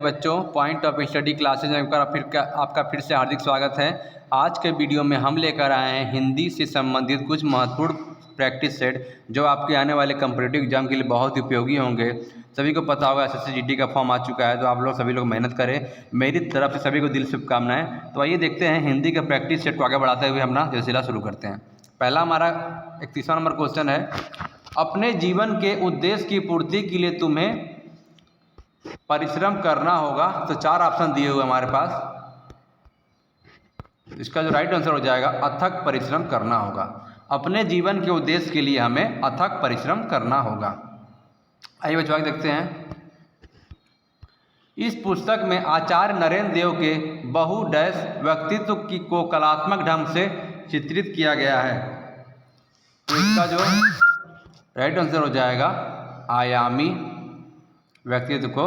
बच्चों, point of study classes में आपका फिर से हार्दिक स्वागत है। आज के वीडियो में हम लेकर आए हैं हिंदी से संबंधित कुछ महत्वपूर्ण प्रैक्टिस सेट जो आपके आने वाले कॉम्पिटिटिव एग्जाम के लिए बहुत उपयोगी होंगे। सभी को पता होगा एसएससी जीडी का फॉर्म आ चुका है, तो आप लोग सभी लोग मेहनत करें। मेरी तरफ से सभी को दिल शुभकामनाएं। तो आइए देखते हैं हिंदी के प्रैक्टिस सेट को आगे बढ़ाते हुए अपना सिलसिला शुरू करते हैं। पहला हमारा 31वां नंबर क्वेश्चन है, अपने जीवन के उद्देश्य की पूर्ति के लिए तुम्हें परिश्रम करना होगा। तो चार ऑप्शन दिए हुए हमारे पास, इसका जो राइट आंसर हो जाएगा अथक परिश्रम करना होगा। अपने जीवन के उद्देश्य के लिए हमें अथक परिश्रम करना होगा। आइए बच्चों आगे देखते हैं। इस पुस्तक में आचार्य नरेंद्र देव के बहु डैश व्यक्तित्व को कलात्मक ढंग से चित्रित किया गया है। तो इसका जो राइट आंसर हो जाएगा आयामी व्यक्तित्व को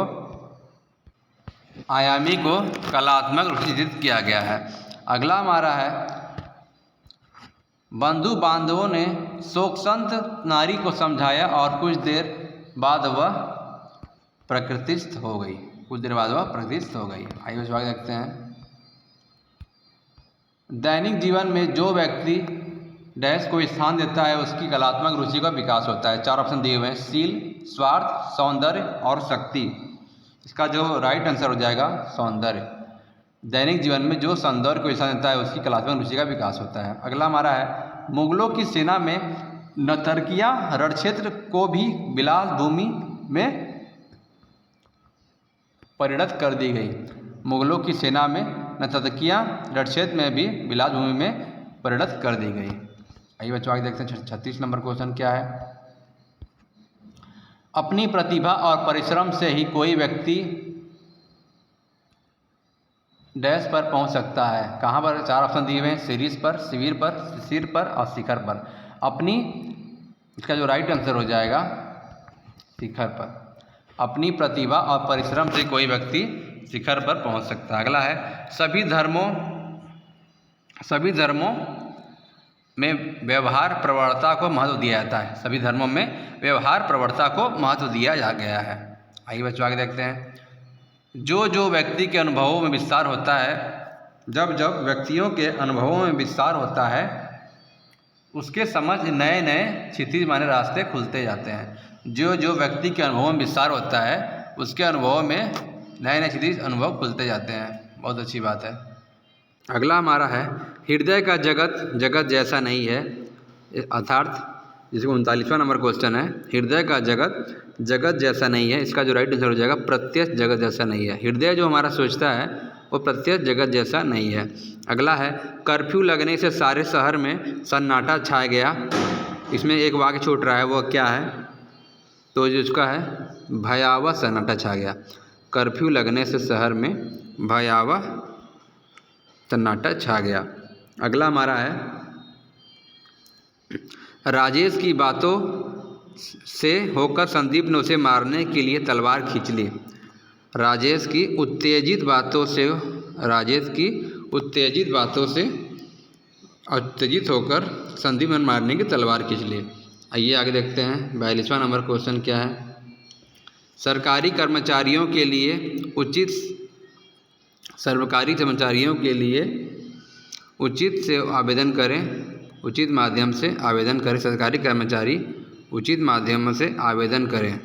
कलात्मक रूप से चित्रित किया गया है। अगला हमारा है, बंधु बांधवों ने शोकसंत नारी को समझाया और कुछ देर बाद वह प्रकृतिस्थ हो गई। आइए इस बात देखते हैं। दैनिक जीवन में जो व्यक्ति डैश को स्थान देता है उसकी कलात्मक रुचि का विकास होता है। चार ऑप्शन दिए हुए हैं, शील, स्वार्थ, सौंदर्य और शक्ति। इसका जो राइट आंसर हो जाएगा सौंदर्य। दैनिक जीवन में जो सौंदर्य को स्थान देता है उसकी कलात्मक रुचि का विकास होता है। अगला हमारा है, मुगलों की सेना में नतर्किया रणक्षेत्र को भी विलास भूमि में परिणत कर दी गई। मुगलों की सेना में नतर्किया रणक्षेत्र में भी विलास भूमि में परिणत कर दी गई। आइए बच्चों आगे देखते हैं 36 नंबर क्वेश्चन क्या है। अपनी प्रतिभा और परिश्रम से ही कोई व्यक्ति डैश पर पहुंच सकता है। कहाँ पर? चार ऑप्शन दिए हुए हैं, शीर्ष पर, शिविर पर, सिर पर और शिखर पर। इसका जो राइट आंसर हो जाएगा शिखर पर। अपनी प्रतिभा और परिश्रम से कोई व्यक्ति शिखर पर पहुंच सकता है। अगला है, सभी धर्मों में व्यवहार प्रवणता को महत्व दिया जाता है। सभी धर्मों में व्यवहार प्रवणता को महत्व दिया गया है। आइए बच्चों आगे देखते हैं। जो व्यक्ति के अनुभवों में विस्तार होता है, जब व्यक्तियों के अनुभवों में विस्तार होता है उसके समझ नए क्षितिज माने रास्ते खुलते जाते हैं। जो व्यक्ति के अनुभवों में विस्तार होता है उसके अनुभवों में नए क्षितिज अनुभव खुलते जाते हैं। बहुत अच्छी बात है। अगला हमारा है, हृदय का जगत जैसा नहीं है। अर्थात जिसको 39वां नंबर क्वेश्चन है, हृदय का जगत जैसा नहीं है। इसका जो राइट आंसर हो जाएगा प्रत्यक्ष जगत जैसा नहीं है। हृदय जो हमारा सोचता है वो प्रत्यक्ष जगत जैसा नहीं है। अगला है, कर्फ्यू लगने से सारे शहर में सन्नाटा छा गया। इसमें एक वाक्य छूट रहा है, वो क्या है? तो जो इसका है भयावह सन्नाटा छा गया। कर्फ्यू लगने से शहर में भयावह सन्नाटा छा गया। अगला हमारा है, राजेश की बातों से होकर संदीप ने उसे मारने के लिए तलवार खींच ली। राजेश की उत्तेजित बातों से उत्तेजित होकर संदीप ने मारने की तलवार खींच ली। आइए आगे देखते हैं। 42वां नंबर क्वेश्चन क्या है। सरकारी कर्मचारियों के लिए उचित माध्यम से आवेदन करें। सरकारी कर्मचारी उचित माध्यमों से आवेदन करें।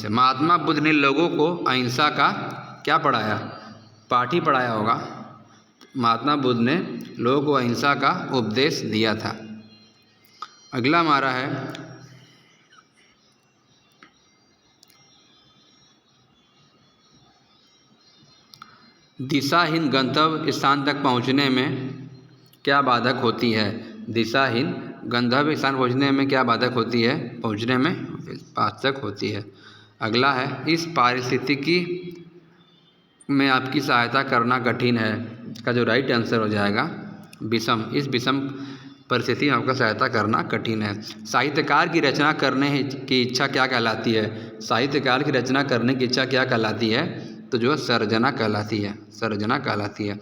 महात्मा बुद्ध ने लोगों को अहिंसा का क्या पढ़ाया? पाठ ही पढ़ाया होगा। महात्मा बुद्ध ने लोगों को अहिंसा का उपदेश दिया था। अगला हमारा है, दिशाहीन गंतव्य स्थान तक पहुंचने में क्या बाधक होती है? दिशाहीन गंतव्य स्थान पहुंचने में क्या बाधक होती है? पहुंचने में बाधक होती है। अगला है, इस पारिस्थितिकी में आपकी सहायता करना कठिन है। इसका जो राइट आंसर हो जाएगा विषम। इस विषम परिस्थिति में आपका सहायता करना कठिन है। साहित्यकार की रचना करने की इच्छा क्या कहलाती है? साहित्यकार की रचना करने की इच्छा क्या कहलाती है? तो जो सर्जना कहलाती है।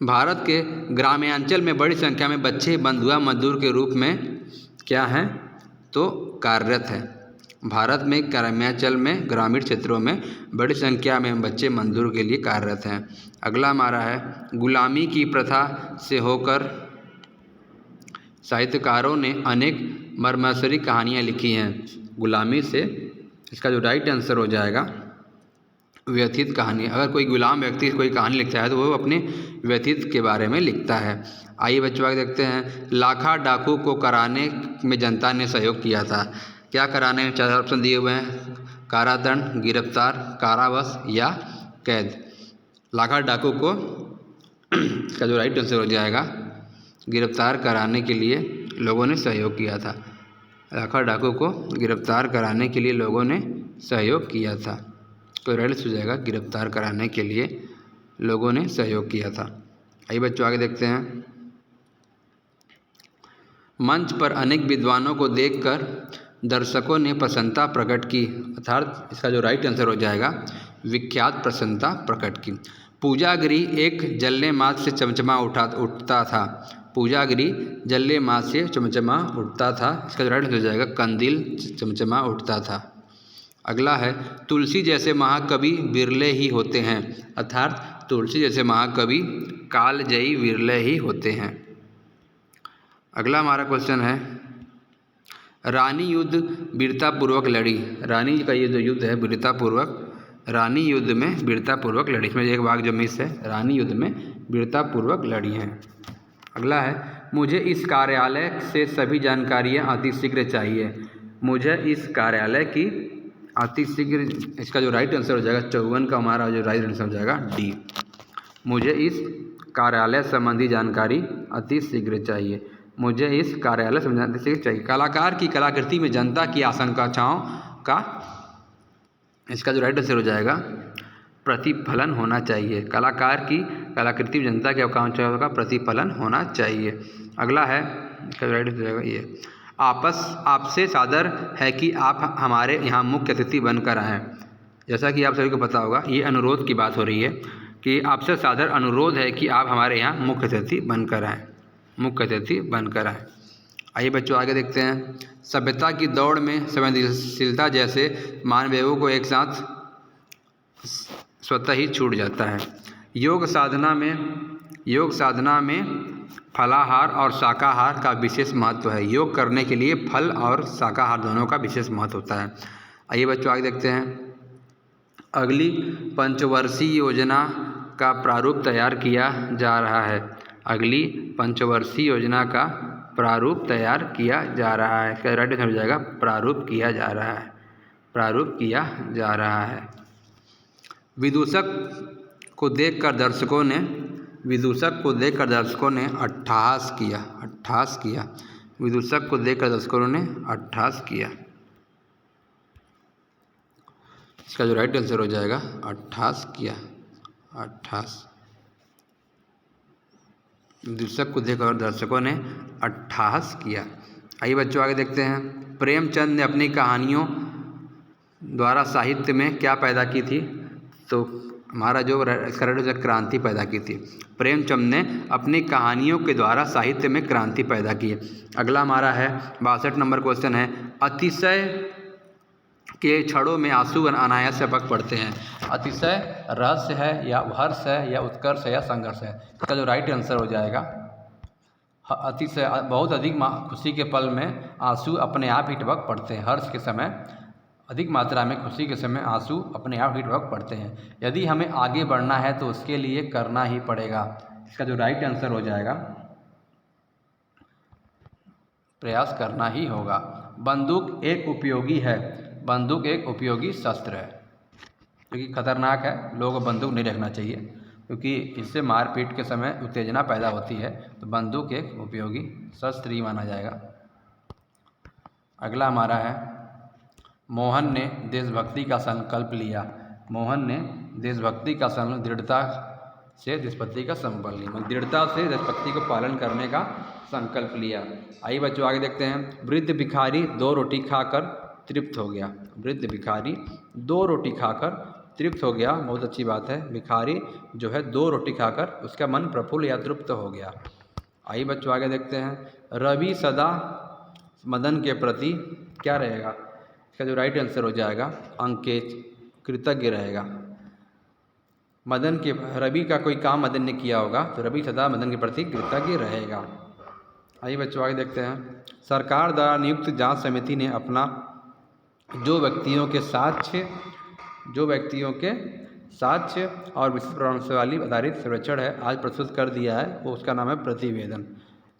भारत के ग्रामीणांचल में बड़ी संख्या में बच्चे बंधुआ मजदूर के रूप में क्या हैं? तो कार्यरत है। भारत में ग्रामांचल में ग्रामीण क्षेत्रों में बड़ी संख्या में बच्चे मजदूर के लिए कार्यरत हैं। अगला हमारा है, गुलामी की प्रथा से होकर साहित्यकारों ने अनेक मर्मस्त्री कहानियाँ लिखी हैं। गुलामी से, इसका जो राइट आंसर हो जाएगा व्यथित कहानी। अगर कोई गुलाम व्यक्ति कोई कहानी लिखता है तो वो अपने व्यथित के बारे में लिखता है। आइए बच्चों आगे देखते हैं, लाखा डाकू को कराने में जनता ने सहयोग किया था। क्या कराने में? 4 ऑप्शन दिए हुए हैं, कारादंड, गिरफ्तार, कारावास या कैद। लाखा डाकू को इसका जो राइट आंसर हो जाएगा गिरफ्तार कराने के लिए लोगों ने सहयोग किया था। लाखा डाकू को गिरफ्तार कराने के लिए लोगों ने सहयोग किया था। तो राइट हो जाएगा गिरफ्तार कराने के लिए लोगों ने सहयोग किया था। आइए बच्चों आगे देखते हैं, मंच पर अनेक विद्वानों को देखकर दर्शकों ने प्रसन्नता प्रकट की, अर्थात इसका जो राइट आंसर हो जाएगा विख्यात प्रसन्नता प्रकट की। पूजागिरी एक जल्ले माथ से चमचमा उठता था। पूजागिरी जल्ले माथ से चमचमा उठता था, इसका जो राइट आंसर हो जाएगा कंदील चमचमा उठता था। अगला है, तुलसी जैसे महाकवि विरले ही होते हैं, अर्थात तुलसी जैसे महाकवि कालजयी विरले ही होते हैं। अगला हमारा क्वेश्चन है, रानी युद्ध वीरतापूर्वक लड़ी। रानी का ये जो युद्ध है वीरतापूर्वक, रानी युद्ध में वीरतापूर्वक लड़ी। इसमें एक भाग जो मिस है, रानी युद्ध में वीरतापूर्वक लड़ी हैं। अगला है, मुझे इस कार्यालय से सभी जानकारियाँ अतिशीघ्र चाहिए। मुझे इस कार्यालय की अतिशीघ्र, इसका जो राइट आंसर हो जाएगा 54 का हमारा जो राइट आंसर हो जाएगा डी। मुझे इस कार्यालय संबंधी जानकारी अतिशीघ्र चाहिए। मुझे इस कार्यालय संबंधी अतिशीघ्र चाहिए। कलाकार की कलाकृति में जनता की आकांक्षाओं का, इसका जो राइट आंसर हो जाएगा प्रतिफलन होना चाहिए। कलाकार की कलाकृति में जनता की आकांक्षाओं का प्रतिफलन होना चाहिए। अगला है, इसका राइट आंसर हो जाएगा ये, आपसे सादर है कि आप हमारे यहाँ मुख्य अतिथि बनकर आएँ। जैसा कि आप सभी को पता होगा, ये अनुरोध की बात हो रही है कि आपसे सादर अनुरोध है कि आप हमारे यहाँ मुख्य अतिथि बनकर आएँ, मुख्य अतिथि बनकर आएँ। आइए बच्चों आगे देखते हैं, सभ्यता की दौड़ में संवेदनशीलता जैसे मानवीयों को एक साथ स्वतः ही छूट जाता है। योग साधना में फलाहार और शाकाहार का विशेष महत्व है। योग करने के लिए फल और शाकाहार दोनों का विशेष महत्व होता है। आइए बच्चों आगे देखते हैं, अगली पंचवर्षीय योजना का प्रारूप तैयार किया जा रहा है। अगली पंचवर्षीय योजना का प्रारूप तैयार किया जा रहा है। इसका राइट आंसर हो जाएगा प्रारूप किया जा रहा है, प्रारूप किया जा रहा है। विदूषक को देखकर दर्शकों ने अट्टहास किया। विदूषक को देखकर दर्शकों ने अट्टहास किया। इसका जो राइट आंसर हो जाएगा अट्टहास किया, अट्टहास। विदूषक को देखकर दर्शकों ने अट्टहास किया। आइए बच्चों आगे देखते हैं, प्रेमचंद ने अपनी कहानियों द्वारा साहित्य में क्या पैदा की थी? तो हमारा जो क्रांति पैदा की थी। प्रेमचंद ने अपनी कहानियों के द्वारा साहित्य में क्रांति पैदा की है। अगला हमारा है 62 नंबर क्वेश्चन है, अतिशय के क्षणों में आंसू अनायास टपक पड़ते हैं। अतिशय रहस्य है या हर्ष है या उत्कर्ष है या संघर्ष है? इसका जो राइट आंसर हो जाएगा अतिशय, बहुत अधिक खुशी के पल में आंसू अपने आप ही टपक पड़ते हैं। हर्ष के समय, अधिक मात्रा में खुशी के समय आंसू अपने आप ही टपक पड़ते हैं। यदि हमें आगे बढ़ना है तो उसके लिए करना ही पड़ेगा। इसका जो राइट आंसर हो जाएगा प्रयास करना ही होगा। बंदूक एक उपयोगी है। बंदूक एक उपयोगी शस्त्र है, क्योंकि खतरनाक है, लोगों को बंदूक नहीं रखना चाहिए क्योंकि इससे मारपीट के समय उत्तेजना पैदा होती है। तो बंदूक एक उपयोगी शस्त्र ही माना जाएगा। अगला हमारा है, मोहन ने देशभक्ति का संकल्प लिया। मोहन ने देशभक्ति का संकल्प दृढ़ता से देशभक्ति का संकल्प लिया, दृढ़ता से देशभक्ति को पालन करने का संकल्प लिया। आइए बच्चों आगे देखते हैं, वृद्ध भिखारी 2 रोटी खाकर तृप्त हो गया। वृद्ध भिखारी 2 रोटी खाकर तृप्त हो गया। बहुत अच्छी बात है, भिखारी जो है 2 रोटी खाकर उसका मन प्रफुल्ल या तृप्त हो गया। आइए बच्चों आगे देखते हैं, रवि सदा मदन के प्रति क्या रहेगा, इसका जो राइट आंसर हो जाएगा अंकेच कृतज्ञ रहेगा। मदन के रवि का कोई काम मदन ने किया होगा तो रवि सदा मदन के प्रति कृतज्ञ रहेगा। आइए बच्चों आगे देखते हैं। सरकार द्वारा नियुक्त जांच समिति ने अपना जो व्यक्तियों के साक्ष्य और विशिष्ट प्रमाणावली आधारित सर्वेक्षण है आज प्रस्तुत कर दिया है, वो उसका नाम है प्रतिवेदन।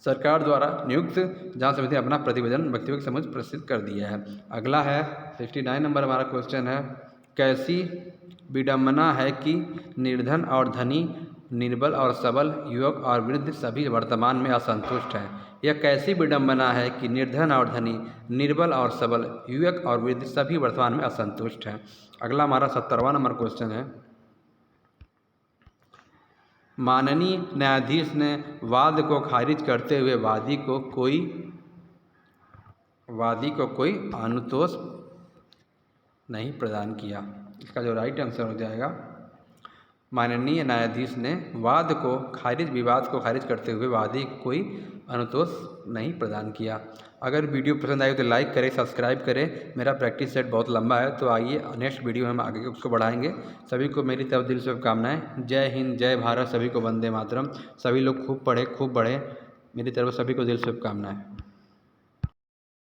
सरकार द्वारा नियुक्त जांच समिति ने अपना प्रतिवेदन व्यक्तियों के समक्ष प्रस्तुत कर दिया है। अगला है 69 नंबर हमारा क्वेश्चन है, कैसी विडंबना है कि निर्धन और धनी, निर्बल और सबल, युवक और वृद्ध सभी वर्तमान में असंतुष्ट हैं। यह कैसी विडंबना है कि निर्धन और धनी, निर्बल और सबल, युवक और वृद्ध सभी वर्तमान में असंतुष्ट हैं। अगला हमारा 70वां नंबर क्वेश्चन है, माननीय न्यायाधीश ने वाद को खारिज करते हुए वादी को कोई अनुतोष नहीं प्रदान किया। इसका जो राइट आंसर हो जाएगा, माननीय न्यायाधीश ने विवाद को खारिज करते हुए वादी को कोई अनुतोष नहीं प्रदान किया। अगर वीडियो पसंद आए तो लाइक करें, सब्सक्राइब करें। मेरा प्रैक्टिस सेट बहुत लंबा है तो आइए नेक्स्ट वीडियो में हम आगे उसको बढ़ाएंगे। सभी को मेरी तरफ दिल से शुभकामनाएं। जय हिंद, जय भारत, सभी को वंदे मातरम। सभी लोग खूब पढ़े, खूब बढ़े। मेरी तरफ सभी को दिल से शुभकामनाएं।